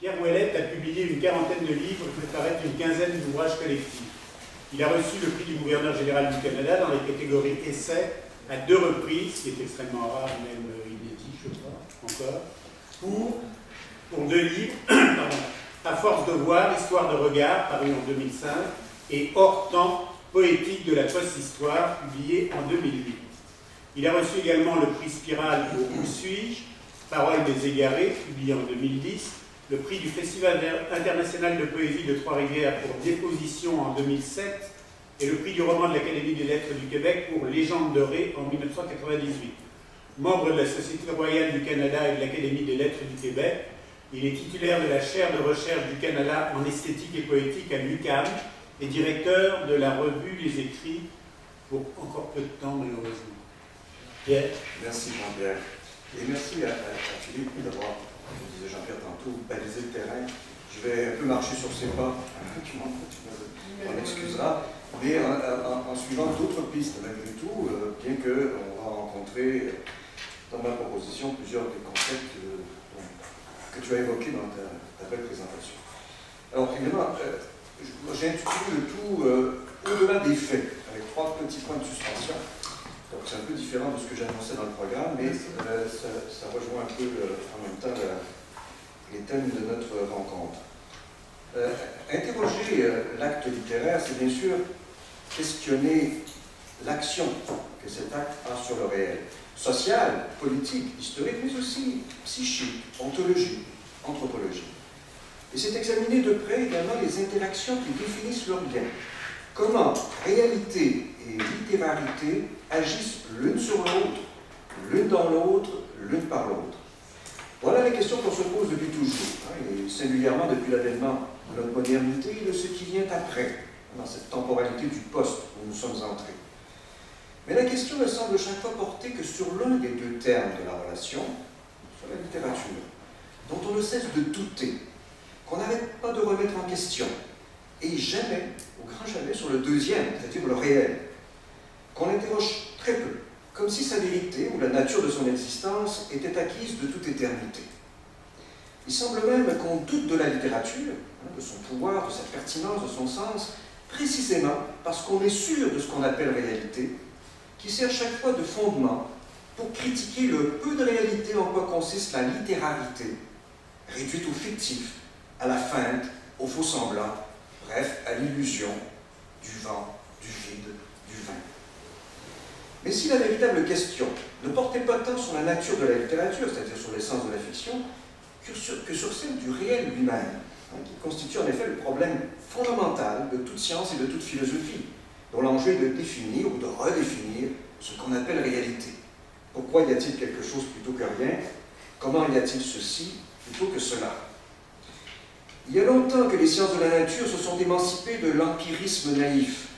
Pierre Ouellette a publié une quarantaine de livres et fait paraître une quinzaine d'ouvrages collectifs. Il a reçu le prix du gouverneur général du Canada dans les catégories essais à 2 reprises, ce qui est extrêmement rare, même inédit, je crois, encore, pour 2 livres, pardon, À force de voir, Histoire de regard, paru en 2005, et Hors temps, poétique de la post-histoire, publié en 2008. Il a reçu également le prix Spirale pour Où suis-je, Paroles des égarés, publié en 2010, le prix du Festival international de poésie de Trois-Rivières pour Déposition en 2007, et le prix du roman de l'Académie des lettres du Québec pour Légende dorée en 1998. Membre de la Société royale du Canada et de l'Académie des lettres du Québec, il est titulaire de la chaire de recherche du Canada en esthétique et poétique à l'UQAM et directeur de la revue Les Écrits pour encore peu de temps, malheureusement. Pierre. Merci Jean-Pierre. Et merci à Philippe d'avoir, comme disait Jean-Pierre tantôt, balisé le terrain. Je vais un peu marcher sur ses pas, tu m'en excuseras, mais en suivant d'autres pistes malgré tout, bien qu'on va rencontrer dans ma proposition plusieurs des concepts que tu as évoqués dans ta belle présentation. Alors évidemment, j'ai intitulé le tout au-delà des faits, avec 3 petits points de suspension. Donc c'est un peu différent de ce que j'annonçais dans le programme, mais ça rejoint un peu en même temps les thèmes de notre rencontre. Interroger l'acte littéraire, c'est bien sûr questionner l'action que cet acte a sur le réel, social, politique, historique, mais aussi psychique, ontologique, anthropologique. Et c'est examiner de près également les interactions qui définissent leur lien. Comment réalité et littérarité agissent l'une sur l'autre, l'une dans l'autre, l'une par l'autre. Voilà les questions qu'on se pose depuis toujours, et singulièrement depuis l'avènement de notre modernité et de ce qui vient après, dans cette temporalité du poste où nous sommes entrés. Mais la question ne semble chaque fois porter que sur l'un des 2 termes de la relation, sur la littérature, dont on ne cesse de douter, qu'on n'arrête pas de remettre en question, et jamais, au grand jamais, sur le 2e, c'est-à-dire le réel, qu'on interroge très peu, comme si sa vérité ou la nature de son existence était acquise de toute éternité. Il semble même qu'on doute de la littérature, de son pouvoir, de sa pertinence, de son sens, précisément parce qu'on est sûr de ce qu'on appelle réalité, qui sert chaque fois de fondement pour critiquer le peu de réalité en quoi consiste la littérarité, réduite au fictif, à la feinte, au faux semblant, bref, à l'illusion du vent, du vide, du vain. Mais si la véritable question ne portait pas tant sur la nature de la littérature, c'est-à-dire sur l'essence de la fiction, que sur celle du réel lui-même, qui constitue en effet le problème fondamental de toute science et de toute philosophie, dont l'enjeu est de définir ou de redéfinir ce qu'on appelle réalité. Pourquoi y a-t-il quelque chose plutôt que rien? Comment y a-t-il ceci plutôt que cela? Il y a longtemps que les sciences de la nature se sont émancipées de l'empirisme naïf,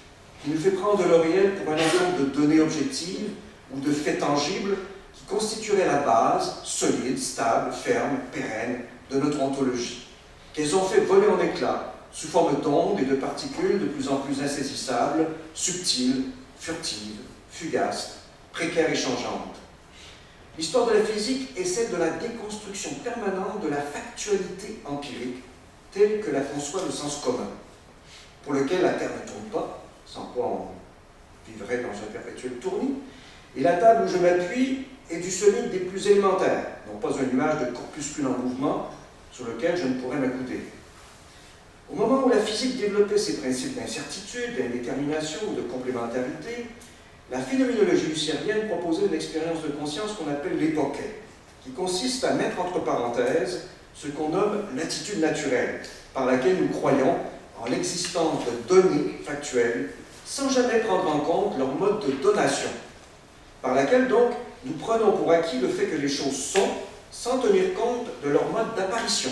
qui nous fait prendre le réel pour un ensemble de données objectives ou de faits tangibles qui constitueraient la base solide, stable, ferme, pérenne de notre ontologie, qu'elles ont fait voler en éclats sous forme d'ondes et de particules de plus en plus insaisissables, subtiles, furtives, fugaces, précaires et changeantes. L'histoire de la physique est celle de la déconstruction permanente de la factualité empirique telle que la conçoit le sens commun, pour lequel la Terre ne tourne pas, sans quoi on vivrait dans un perpétuel tournis, et la table où je m'appuie est du solide des plus élémentaires, non pas un nuage de corpuscules en mouvement sur lequel je ne pourrais m'accouder. Au moment où la physique développait ses principes d'incertitude, d'indétermination ou de complémentarité, la phénoménologie husserlienne proposait une expérience de conscience qu'on appelle l'époquet, qui consiste à mettre entre parenthèses ce qu'on nomme l'attitude naturelle, par laquelle nous croyons en l'existence de données factuelles, sans jamais prendre en compte leur mode de donation, par laquelle donc nous prenons pour acquis le fait que les choses sont, sans tenir compte de leur mode d'apparition,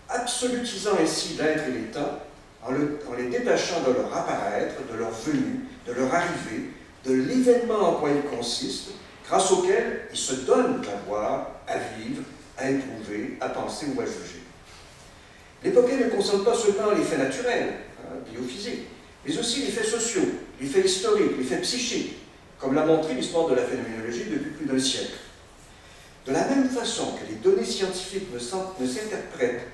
absolutisant ainsi l'être et l'état en les détachant de leur apparaître, de leur venue, de leur arrivée, de l'événement en quoi ils consistent, grâce auquel ils se donnent à voir, à vivre, à éprouver, à penser ou à juger. L'époquet ne concerne pas seulement les faits naturels, biophysiques, mais aussi les faits sociaux, les faits historiques, les faits psychiques, comme l'a montré l'histoire de la phénoménologie depuis plus d'un siècle. De la même façon que les données scientifiques ne s'interprètent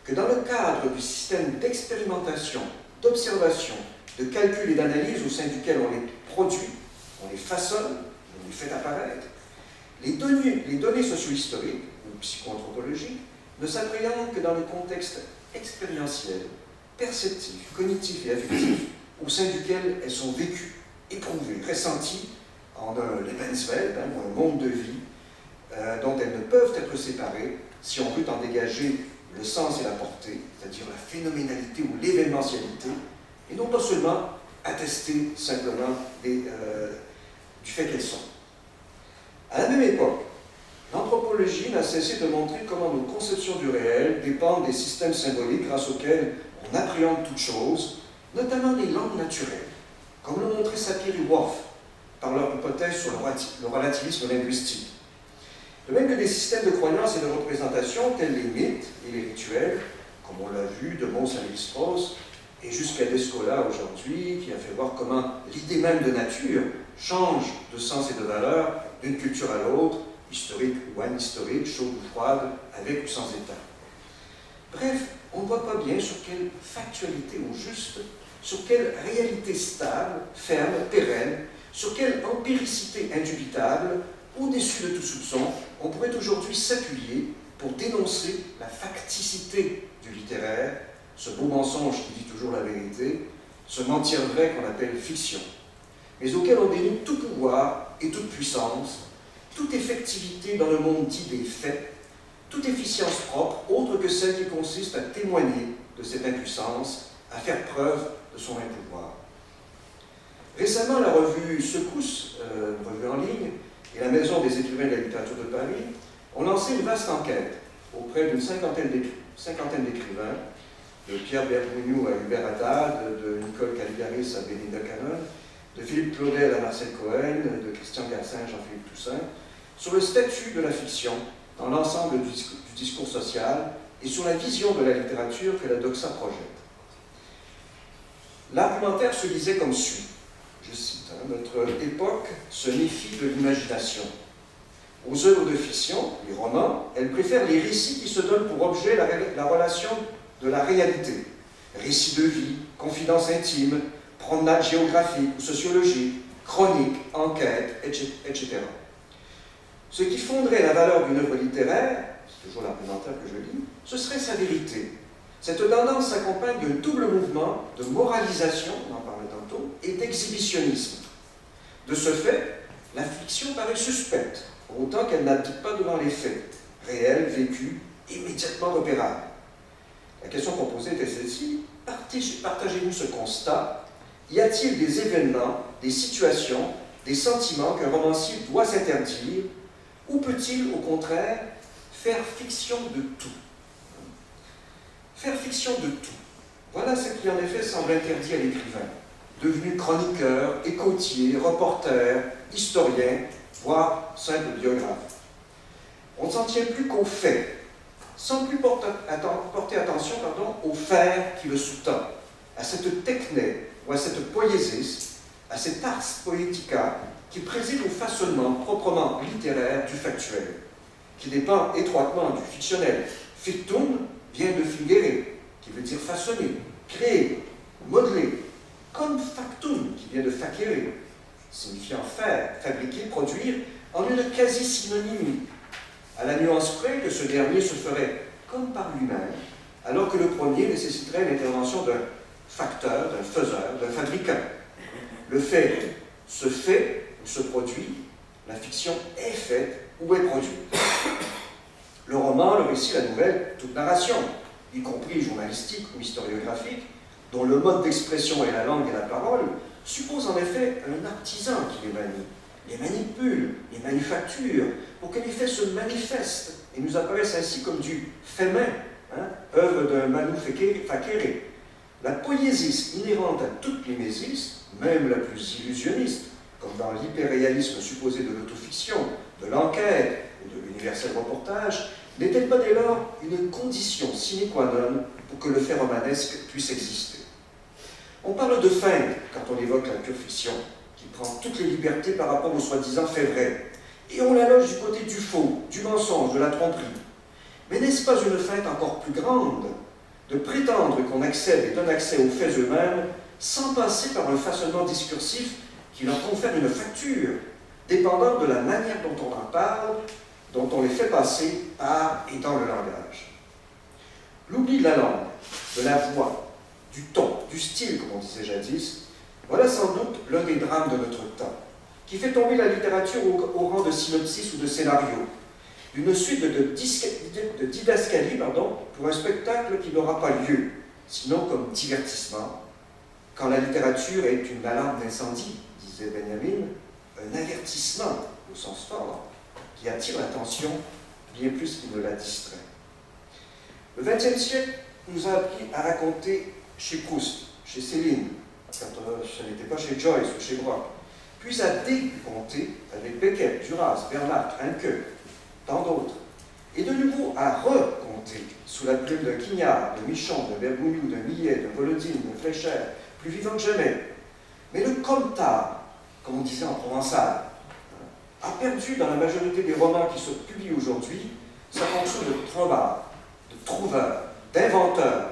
que dans le cadre du système d'expérimentation, d'observation, de calcul et d'analyse au sein duquel on les produit, on les façonne, on les fait apparaître, les données socio-historiques ou psychoanthropologiques ne s'appréhendent que dans le contexte expérientiel, perceptif, cognitif et affectif au sein duquel elles sont vécues, éprouvées, ressenties en un Lebenswelt, un monde de vie dont elles ne peuvent être séparées si on veut en dégager le sens et la portée, c'est-à-dire la phénoménalité ou l'événementialité, et non pas seulement attester simplement du fait qu'elles sont. À la même époque, l'anthropologie n'a cessé de montrer comment nos conceptions du réel dépendent des systèmes symboliques grâce auxquels on appréhende toute chose, notamment les langues naturelles, comme l'ont montré Sapir et Whorf par leur hypothèse sur le relativisme linguistique. De même que des systèmes de croyances et de représentation tels les mythes et les rituels, comme on l'a vu de Mons à Lévi-Strauss, et jusqu'à Descola aujourd'hui, qui a fait voir comment l'idée même de nature change de sens et de valeur d'une culture à l'autre, historique ou anhistorique, chaude ou froide, avec ou sans état. Bref, on ne voit pas bien sur quelle factualité au juste, sur quelle réalité stable, ferme, pérenne, sur quelle empiricité indubitable, au-dessus de tout soupçon, on pourrait aujourd'hui s'appuyer pour dénoncer la facticité du littéraire, ce beau mensonge qui dit toujours la vérité, ce mentir vrai qu'on appelle fiction, mais auquel on dénoue tout pouvoir et toute puissance, toute effectivité dans le monde dit des faits, toute efficience propre, autre que celle qui consiste à témoigner de cette impuissance, à faire preuve de son impouvoir. Récemment, la revue Secousse, une revue en ligne, et la Maison des écrivains de la littérature de Paris ont lancé une vaste enquête auprès d'une cinquantaine d'écrivains, de Pierre Bergogneau à Hubert Haddad, de Nicole Caligaris à Belinda Cannon, de Philippe Claudel à Marcel Cohen, de Christian Garcin à Jean-Philippe Toussaint, sur le statut de la fiction dans l'ensemble du discours social et sur la vision de la littérature que la Doxa projette. L'argumentaire se lisait comme suit. Je cite, notre époque se méfie de l'imagination. Aux œuvres de fiction, les romans, elle préfère les récits qui se donnent pour objet la relation de la réalité. Récits de vie, confidences intimes, promenades géographiques ou sociologiques, chroniques, enquêtes, etc. Ce qui fonderait la valeur d'une œuvre littéraire, c'est toujours l'argumentaire que je lis, ce serait sa vérité. Cette tendance s'accompagne d'un double mouvement de moralisation, on en parlait tantôt, et d'exhibitionnisme. De ce fait, la fiction paraît suspecte, pour autant qu'elle n'abdique pas devant les faits, réels, vécus, immédiatement repérables. La question qu'on posait était celle-ci, partagez-vous ce constat? Y a-t-il des événements, des situations, des sentiments qu'un romancier doit s'interdire, ou peut-il, au contraire, faire fiction de tout? Faire fiction de tout. Voilà ce qui en effet semble interdit à l'écrivain, devenu chroniqueur, écoutier, reporter, historien, voire simple biographe. On ne s'en tient plus qu'aux faits, sans plus porter attention au faire qui le sous-tend, à cette techné ou à cette poiesis, à cet ars poetica qui préside au façonnement proprement littéraire du factuel, qui dépend étroitement du fictionnel. Fictum vient de fingere, qui veut dire façonner, créer, modeler, comme factum, qui vient de facere, signifiant faire, fabriquer, produire, en une quasi-synonymie, à la nuance près que ce dernier se ferait comme par lui-même, alors que le premier nécessiterait l'intervention d'un facteur, d'un faiseur, d'un fabricant. Le fait se fait ou se produit, la fiction est faite ou est produite. Le roman, le récit, la nouvelle, toute narration, y compris journalistique ou historiographique, dont le mode d'expression est la langue et la parole, suppose en effet un artisan qui les manie, les manipule, les manufacture, pour que les faits se manifestent et nous apparaissent ainsi comme du fait main, œuvre d'un manu facere. La poiesis inhérente à toute mimésis, même la plus illusionniste, comme dans l'hyperréalisme supposé de l'autofiction, de l'enquête ou de l'universel reportage, n'est-elle pas dès lors une condition sine qua non pour que le fait romanesque puisse exister? On parle de feinte quand on évoque la pure fiction, qui prend toutes les libertés par rapport aux soi-disant faits vrais, et on la loge du côté du faux, du mensonge, de la tromperie. Mais n'est-ce pas une feinte encore plus grande de prétendre qu'on accède et donne accès aux faits eux-mêmes sans passer par un façonnement discursif qui leur confère une facture, dépendant de la manière dont on en parle, dont on les fait passer par et dans le langage. L'oubli de la langue, de la voix, du ton, du style, comme on disait jadis, voilà sans doute l'un des drames de notre temps, qui fait tomber la littérature au rang de synopsis ou de scénario, d'une suite de didascalies pour un spectacle qui n'aura pas lieu, sinon comme divertissement, quand la littérature est une alarme d'incendie, disait Benjamin, un avertissement, au sens fort, qui attire l'attention bien plus qu'il ne la distrait. Le XXe siècle nous a appris à raconter chez Proust, chez Céline, quand ce n'était pas chez Joyce ou chez Brock, puis à décompter avec Beckett, Duras, Bernard, Henke, tant d'autres, et de nouveau à recompter sous la plume de Quignard, de Michon, de Bergougnoux, de Millet, de Volodine, de Fléchère, plus vivant que jamais. Mais le comptable, comme on disait en provençal, a perdu dans la majorité des romans qui se publient aujourd'hui sa fonction de trovard, de trouveur, d'inventeur,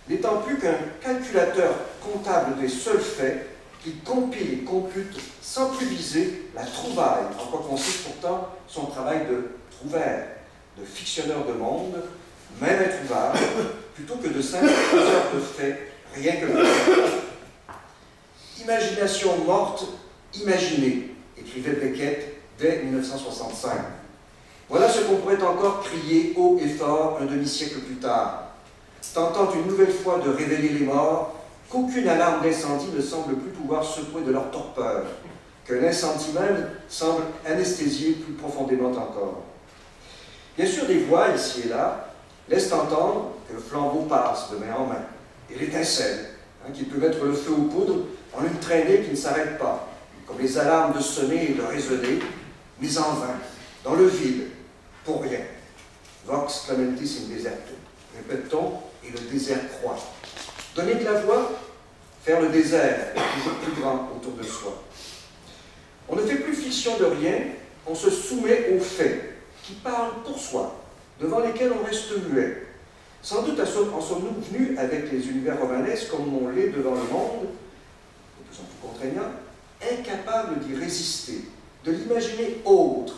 n'étant plus qu'un calculateur comptable des seuls faits qui compile et compute sans plus viser la trouvaille, en quoi consiste pourtant son travail de trouvère, de fictionneur de monde, même introuvable, plutôt que de simple faiseur de faits, rien que le fait. Imagination morte, imaginée, écrivait Beckett dès 1965. Voilà ce qu'on pourrait encore crier haut et fort un demi-siècle plus tard, tentant une nouvelle fois de révéler les morts, qu'aucune alarme d'incendie ne semble plus pouvoir secouer de leur torpeur, que l'incendie même semble anesthésier plus profondément encore. Bien sûr, des voix, ici et là, laissent entendre que le flambeau passe de main en main, et l'étincelle, qui peut mettre le feu aux poudres en une traînée qui ne s'arrête pas, comme les alarmes de sonner et de résonner, mais en vain, dans le vide, pour rien. Vox clamentis in deserto. Répète-t-on, et le désert croît. Donner de la voix, faire le désert toujours plus grand autour de soi. On ne fait plus fiction de rien, on se soumet aux faits, qui parlent pour soi, devant lesquels on reste muet. Sans doute en sommes-nous venus avec les univers romanesques comme on l'est devant le monde, de plus en plus contraignant, incapables d'y résister, de l'imaginer autre,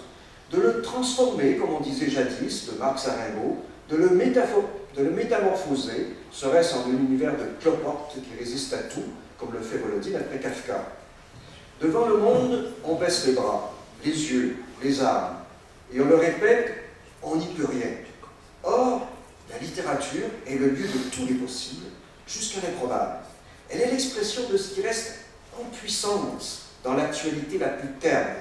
de le transformer, comme on disait jadis, de Marx à Rimbaud, de le métamorphoser, serait-ce en un univers de cloporte qui résiste à tout, comme le fait Volodine après Kafka. Devant le monde, on baisse les bras, les yeux, les armes, et on le répète, on n'y peut rien. Or, la littérature est le lieu de tous les possibles, jusqu'à l'improbable. Elle est l'expression de ce qui reste en puissance dans l'actualité la plus terne,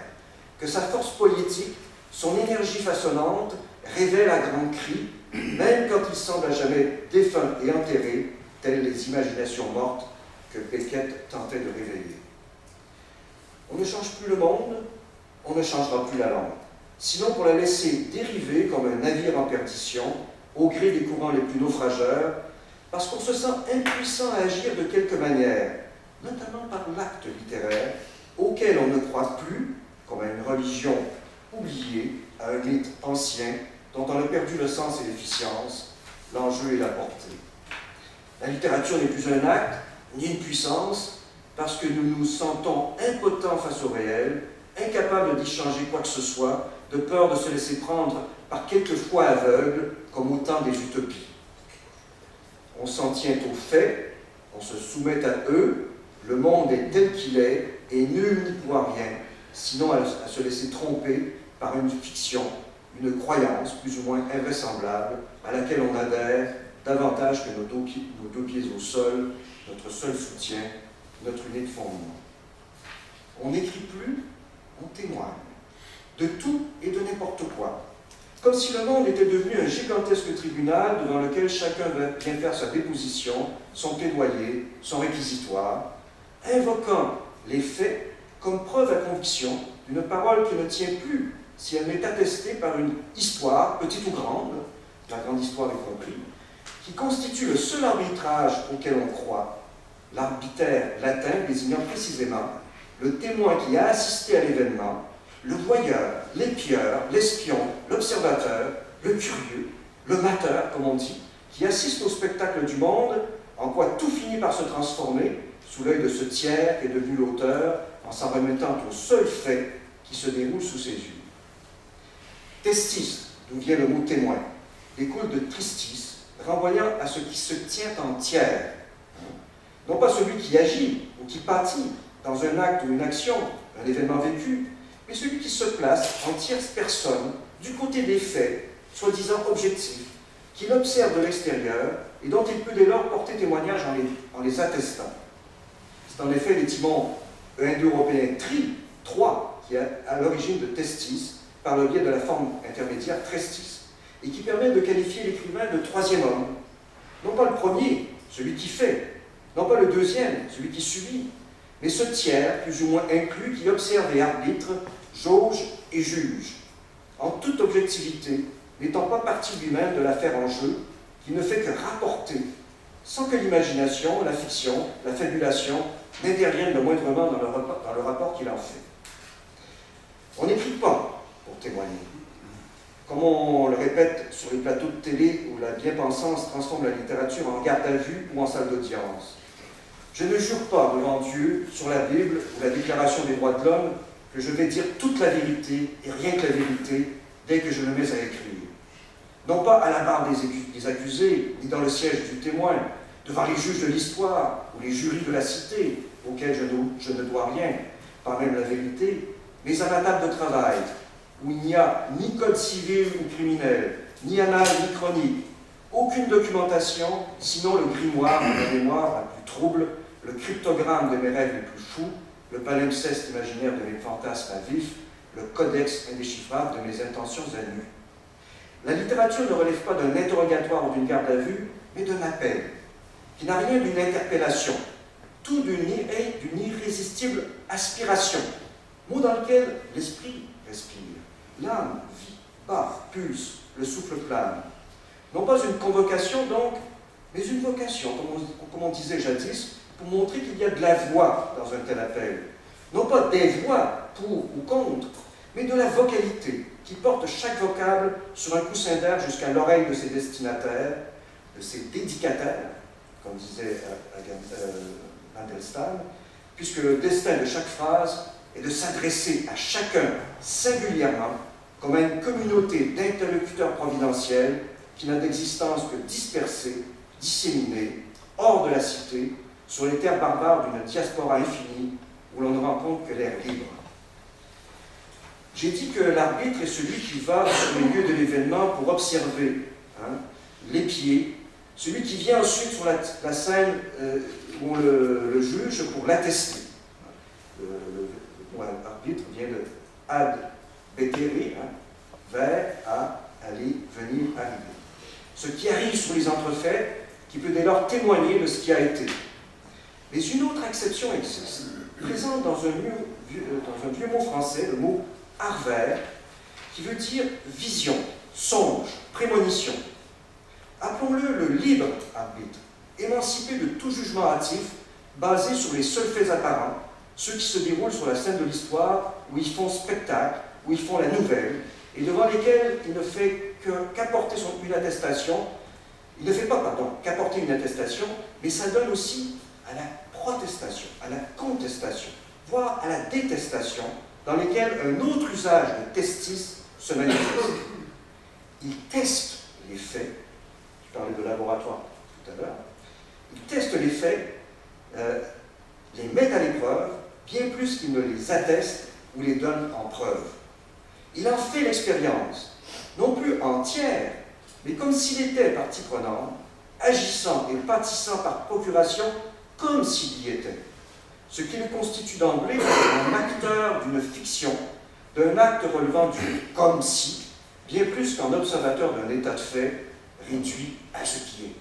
que sa force politique, son énergie façonnante, révèle à grands cris, même quand il semble à jamais défunt et enterré, telles les imaginations mortes que Beckett tentait de réveiller. On ne change plus le monde, on ne changera plus la langue, sinon pour la laisser dériver comme un navire en perdition, au gré des courants les plus naufrageurs, parce qu'on se sent impuissant à agir de quelque manière, notamment par l'acte littéraire, auquel on ne croit plus, comme à une religion oubliée, à un mythe ancien, dont on a perdu le sens et l'efficience, l'enjeu et la portée. La littérature n'est plus un acte, ni une puissance, parce que nous nous sentons impotents face au réel, incapables d'y changer quoi que ce soit, de peur de se laisser prendre par quelques foi aveugles, comme au temps des utopies. On s'en tient aux faits, on se soumet à eux, le monde est tel qu'il est, et nul n'y pourra rien, sinon à se laisser tromper par une fiction, une croyance plus ou moins invraisemblable, à laquelle on adhère davantage que nos deux pieds au sol, notre seul soutien, notre unique fondement. On n'écrit plus, on témoigne, de tout et de n'importe quoi, comme si le monde était devenu un gigantesque tribunal devant lequel chacun vient faire sa déposition, son plaidoyer, son réquisitoire, invoquant les faits comme preuve à conviction d'une parole qui ne tient plus si elle n'est attestée par une histoire, petite ou grande, la grande histoire est compris, qui constitue le seul arbitrage auquel on croit, l'arbitraire latin désignant précisément le témoin qui a assisté à l'événement, le voyeur, l'épieur, l'espion, l'observateur, le curieux, le mateur, comme on dit, qui assiste au spectacle du monde, en quoi tout finit par se transformer sous l'œil de ce tiers qui est devenu l'auteur, en s'en remettant au seul fait qui se déroule sous ses yeux. Testis, d'où vient le mot témoin, découle de tristis, renvoyant à ce qui se tient en tiers. Non pas celui qui agit ou qui pâtit dans un acte ou une action, un événement vécu, mais celui qui se place en tierce personne, du côté des faits, soi-disant objectifs, qu'il observe de l'extérieur et dont il peut dès lors porter témoignage en les attestant. C'est en effet l'étymon indo-européen tri, 3, qui est à l'origine de testis, par le biais de la forme intermédiaire trestis, et qui permet de qualifier l'écrivain de troisième homme. Non pas le premier, celui qui fait, non pas le deuxième, celui qui subit, mais ce tiers, plus ou moins inclus, qui observe et arbitre, jauge et juge, en toute objectivité, n'étant pas partie lui-même de l'affaire en jeu, qui ne fait que rapporter, sans que l'imagination, la fiction, la fabulation n'interviennent le moindrement dans le rapport qu'il en fait. On n'écrit pas pour témoigner. Comme on le répète sur les plateaux de télé où la bien-pensance transforme la littérature en garde à vue ou en salle d'audience. Je ne jure pas devant Dieu, sur la Bible ou la Déclaration des droits de l'homme, que je vais dire toute la vérité et rien que la vérité dès que je me mets à écrire. Non pas à la barre des accusés, ni dans le siège du témoin, devant les juges de l'histoire ou les jurys de la cité, auxquels je ne dois rien, pas même la vérité, mais à ma table de travail, où il n'y a ni code civil ou criminel, ni annales ni chronique, aucune documentation, sinon le grimoire de ma mémoire la plus trouble, le cryptogramme de mes rêves les plus fous, le palimpseste imaginaire de mes fantasmes à vif, le codex indéchiffrable de mes intentions à nu. La littérature ne relève pas d'un interrogatoire ou d'une garde à vue, mais d'un appel, qui n'a rien d'une interpellation, tout d'une irrésistible aspiration, mot dans lequel l'esprit respire, l'âme vit, bat, pulse, le souffle plane. Non pas une convocation donc, mais une vocation, comme on disait jadis, pour montrer qu'il y a de la voix dans un tel appel. Non pas des voix pour ou contre, mais de la vocalité, qui porte chaque vocable sur un coussin d'air jusqu'à l'oreille de ses destinataires, de ses dédicataires, comme disait Mandelstam, puisque le destin de chaque phrase est de s'adresser à chacun singulièrement, comme à une communauté d'interlocuteurs providentiels qui n'a d'existence que dispersée, disséminée, hors de la cité, sur les terres barbares d'une diaspora infinie où l'on ne rencontre que l'air libre. J'ai dit que l'arbitre est celui qui va sur les lieux de l'événement pour observer les pieds, celui qui vient ensuite sur la scène où on le juge pour l'attester. Le mot arbitre vient de ad betere, vers, à, aller, venir, arriver. Ce qui arrive sur les entrefaits, qui peut dès lors témoigner de ce qui a été. Mais une autre exception existe, présente dans un vieux mot français, le mot arvers, qui veut dire vision, songe, prémonition. Appelons-le le libre arbitre, émancipé de tout jugement hâtif, basé sur les seuls faits apparents, ceux qui se déroulent sur la scène de l'histoire, où ils font spectacle, où ils font la nouvelle, et devant lesquels il ne fait qu'apporter une attestation. Il ne fait pas, qu'apporter une attestation, mais ça donne aussi à la protestation, à la contestation, voire à la détestation, dans lesquels un autre usage de testis se manifeste. Il teste les faits, je parlais de laboratoire tout à l'heure, il teste les faits, les met à l'épreuve, bien plus qu'il ne les atteste ou les donne en preuve. Il en fait l'expérience, non plus entière, mais comme s'il était partie prenante, agissant et pâtissant par procuration comme s'il y était. Ce qui le constitue d'emblée un acteur d'une fiction, d'un acte relevant du « comme si », bien plus qu'un observateur d'un état de fait réduit à ce qui est.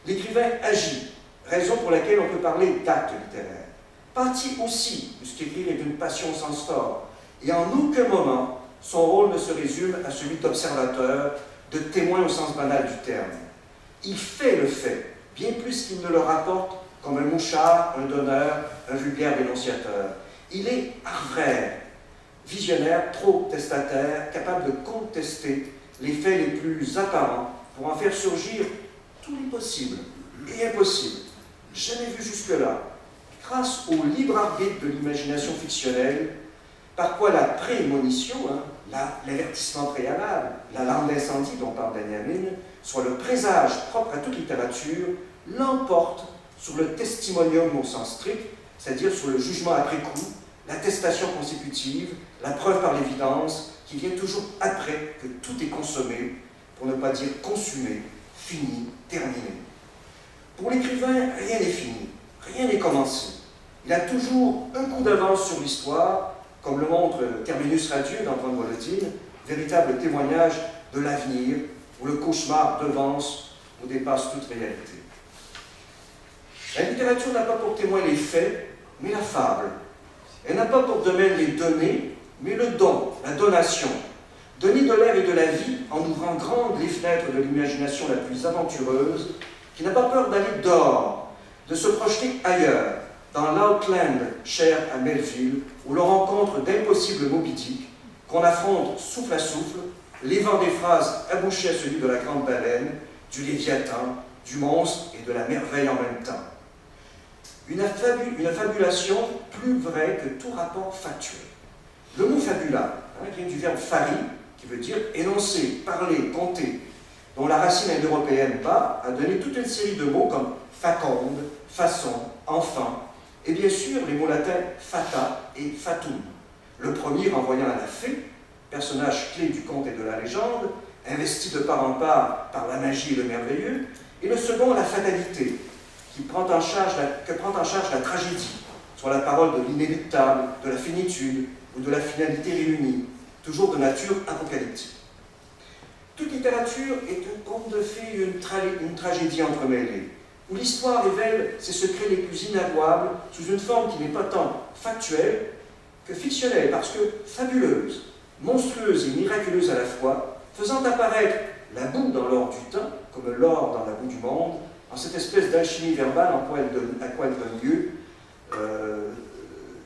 L'écrivain agit, raison pour laquelle on peut parler d'acte littéraire. Pâtit aussi, puisqu'écrire est une passion au sens fort, et en aucun moment son rôle ne se résume à celui d'observateur, de témoin au sens banal du terme. Il fait le fait, bien plus qu'il ne le rapporte comme un mouchard, un donneur, un vulgaire dénonciateur. Il est arvraire, visionnaire, trop testataire, capable de contester les faits les plus apparents pour en faire surgir tous les possibles et impossibles, jamais vus jusque-là, grâce au libre arbitre de l'imagination fictionnelle, par quoi la prémonition, l'avertissement préalable, l'alarme d'incendie dont parle Benjamin, soit le présage propre à toute littérature, l'emporte sur le testimonium au sens strict, c'est-à-dire sur le jugement après coup, l'attestation consécutive, la preuve par l'évidence, qui vient toujours après que tout est consommé, pour ne pas dire consumé, fini, terminé. Pour l'écrivain, rien n'est fini, rien n'est commencé. Il a toujours un coup d'avance sur l'histoire, comme le montre Terminus Radieux d'Antoine Volodine, véritable témoignage de l'avenir, où le cauchemar devance ou dépasse toute réalité. La littérature n'a pas pour témoin les faits, mais la fable. Elle n'a pas pour domaine les données, mais le don, la donation. Donner de l'air et de la vie en ouvrant grandes les fenêtres de l'imagination la plus aventureuse, qui n'a pas peur d'aller dehors, de se projeter ailleurs, dans l'outland cher à Melville, où l'on rencontre d'impossibles Moby Dick, qu'on affronte souffle à souffle, lévant des phrases abouchées à celui de la grande baleine, du léviathan, du monstre et de la merveille en même temps. Une fabulation plus vraie que tout rapport factuel. Le mot fabula vient du verbe fari, qui veut dire énoncer, parler, compter, dont la racine indo-européenne ba a donné toute une série de mots comme faconde, façon, enfant, et bien sûr les mots latins fata et fatum. Le premier renvoyant à la fée, personnage clé du conte et de la légende, investi de part en part par la magie et le merveilleux, et le second la fatalité, que prend en charge la tragédie, soit la parole de l'inéluctable, de la finitude ou de la finalité réunie, toujours de nature apocalyptique. Toute littérature est un conte de fées et une tragédie entremêlée, où l'histoire révèle ses secrets les plus inavouables sous une forme qui n'est pas tant factuelle que fictionnelle, parce que fabuleuse, monstrueuse et miraculeuse à la fois, faisant apparaître la boue dans l'or du temps, comme l'or dans la boue du monde, en cette espèce d'alchimie verbale à quoi elle donne lieu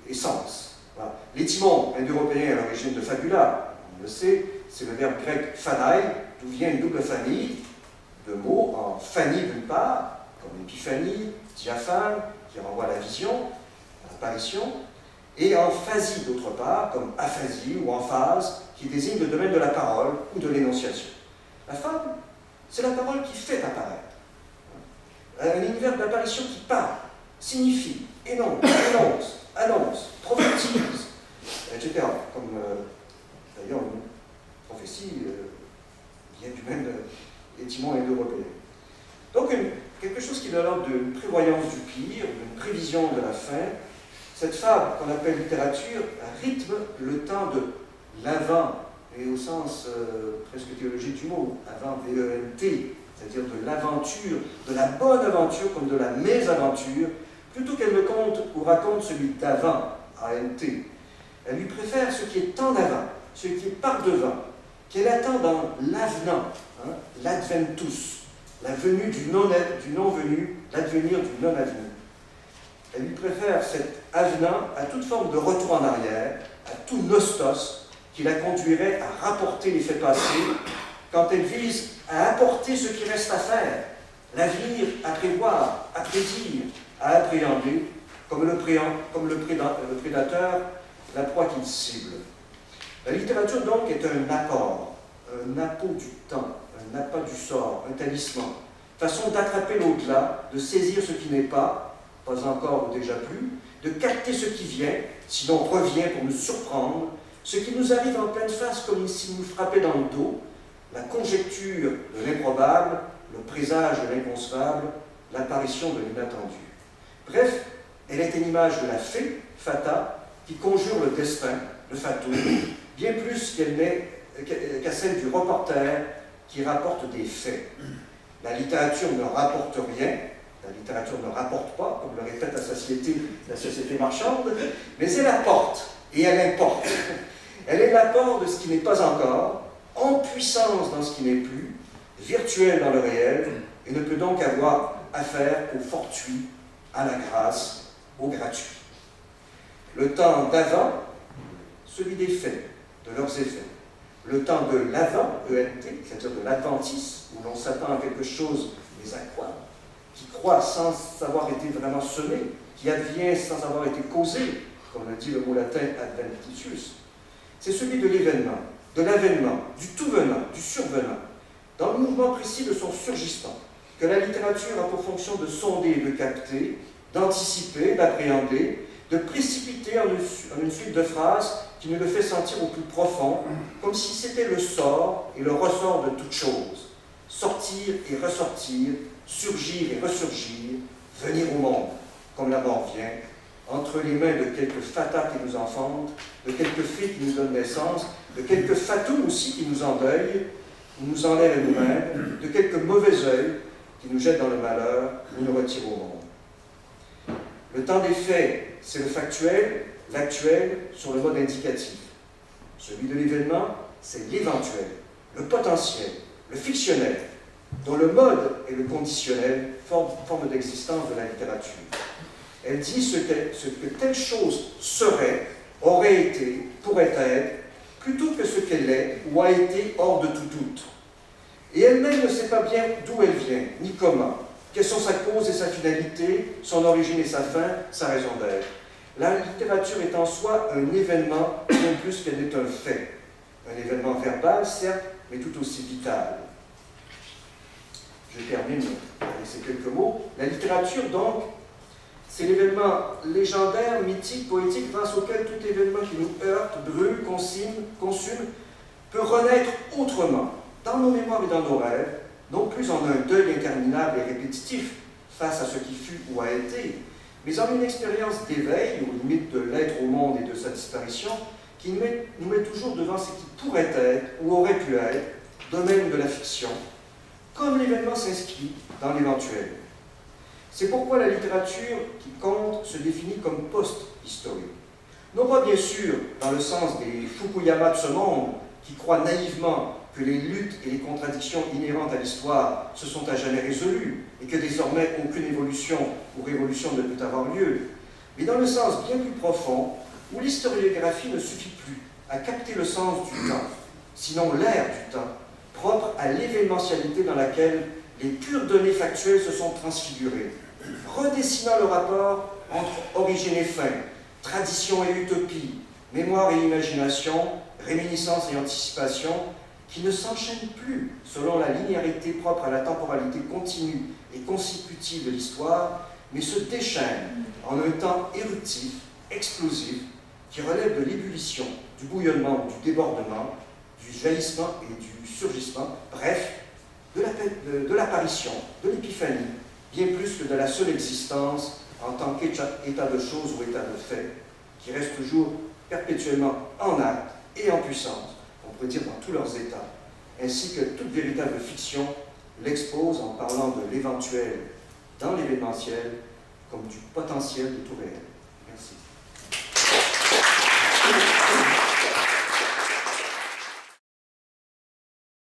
et sens. Voilà. L'étymon indo-européen à l'origine de fabula, on le sait, c'est le verbe grec phanai, d'où vient une double famille de mots en phanie d'une part, comme épiphanie, diaphane, qui renvoie à la vision, à l'apparition, et en phasie d'autre part, comme aphasie ou emphase, qui désigne le domaine de la parole ou de l'énonciation. La fable, c'est la parole qui fait apparaître. Un univers d'apparition qui parle, signifie, énonce, annonce, prophétise, etc. Comme d'ailleurs une prophétie vient du même étymon indo-européen. Donc quelque chose qui est de l'ordre d'une prévoyance du pire, d'une prévision de la fin. Cette fable qu'on appelle littérature rythme le temps de l'avant, et au sens presque théologique du mot, avant V-E-N-T, c'est-à-dire de l'aventure, de la bonne aventure comme de la mésaventure, plutôt qu'elle ne compte ou raconte celui d'avant, A-N-T. Elle lui préfère ce qui est en avant, ce qui est par-devant, qu'elle attend dans l'avenant, l'adventus, la venue du non-venu, l'advenir du non-avenu. Elle lui préfère cet avenant à toute forme de retour en arrière, à tout nostos qui la conduirait à rapporter les faits passés, quand elle vise à apporter ce qui reste à faire, l'avenir à prévoir, à prédire, à appréhender, comme le prédateur, la proie qu'il cible. La littérature donc est un apport, un appôt du temps, un appât du sort, un talisman, façon d'attraper l'au-delà, de saisir ce qui n'est pas encore ou déjà plus, de capter ce qui vient, sinon revient pour nous surprendre, ce qui nous arrive en pleine face comme s'il nous frappait dans le dos, la conjecture de l'improbable, le présage de l'inconcevable, l'apparition de l'inattendu. Bref, elle est une image de la fée, Fata, qui conjure le destin, le fatum, bien plus qu'à celle du reporter qui rapporte des faits. La littérature ne rapporte rien, la littérature ne rapporte pas, comme le répète la société marchande, mais elle apporte, et elle importe. Elle est l'apport de ce qui n'est pas encore, en puissance dans ce qui n'est plus, virtuel dans le réel, et ne peut donc avoir affaire au fortuit, à la grâce, au gratuit. Le temps d'avant, celui des faits, de leurs effets. Le temps de l'avant, ENT, c'est-à-dire de l'adventisme, où l'on s'attend à quelque chose, mais les accroît, qui croît sans avoir été vraiment semé, qui advient sans avoir été causé, comme le dit le mot latin adventitius. C'est celui de l'événement, de l'avènement, du tout venant, du survenant, dans le mouvement précis de son surgissement, que la littérature a pour fonction de sonder et de capter, d'anticiper, d'appréhender, de précipiter en une suite de phrases qui nous le fait sentir au plus profond, comme si c'était le sort et le ressort de toute chose. Sortir et ressortir, surgir et ressurgir, venir au monde, comme la mort vient, entre les mains de quelques fatas qui nous enfantent, de quelques fées qui nous donnent naissance, de quelques fatums aussi qui nous endeuillent, ou nous enlèvent nous-mêmes, de quelques mauvais œils qui nous jettent dans le malheur ou nous retirent au monde. Le temps des faits, c'est le factuel, l'actuel sur le mode indicatif. Celui de l'événement, c'est l'éventuel, le potentiel, le fictionnel, dont le mode et le conditionnel forme d'existence de la littérature. Elle dit ce que telle chose serait, aurait été, pourrait être, plutôt que ce qu'elle est ou a été hors de tout doute. Et elle-même ne sait pas bien d'où elle vient, ni comment, quelles sont sa cause et sa finalité, son origine et sa fin, sa raison d'être. La littérature est en soi un événement bien plus qu'elle n'est un fait. Un événement verbal, certes, mais tout aussi vital. Je termine avec ces quelques mots. La littérature, donc, c'est l'événement légendaire, mythique, poétique, grâce auquel tout événement qui nous heurte, brûle, consume, peut renaître autrement, dans nos mémoires et dans nos rêves, non plus en un deuil interminable et répétitif face à ce qui fut ou a été, mais en une expérience d'éveil, aux limites de l'être au monde et de sa disparition, qui nous met toujours devant ce qui pourrait être ou aurait pu être, domaine de la fiction, comme l'événement s'inscrit dans l'éventuel. C'est pourquoi la littérature qui compte se définit comme post-historique. Non pas bien sûr dans le sens des Fukuyama de ce monde, qui croient naïvement que les luttes et les contradictions inhérentes à l'histoire se sont à jamais résolues et que désormais aucune évolution ou révolution ne peut avoir lieu, mais dans le sens bien plus profond où l'historiographie ne suffit plus à capter le sens du temps, sinon l'air du temps, propre à l'événementialité dans laquelle les pures données factuelles se sont transfigurées, redessinant le rapport entre origine et fin, tradition et utopie, mémoire et imagination, réminiscence et anticipation, qui ne s'enchaînent plus selon la linéarité propre à la temporalité continue et consécutive de l'histoire, mais se déchaînent en un temps éruptif, explosif, qui relève de l'ébullition, du bouillonnement, du débordement, du jaillissement et du surgissement, bref, de l'apparition, de l'épiphanie, bien plus que de la seule existence en tant qu'état de choses ou état de fait, qui reste toujours perpétuellement en acte et en puissance, on pourrait dire dans tous leurs états, ainsi que toute véritable fiction l'expose en parlant de l'éventuel dans l'événementiel comme du potentiel de tout réel. Merci.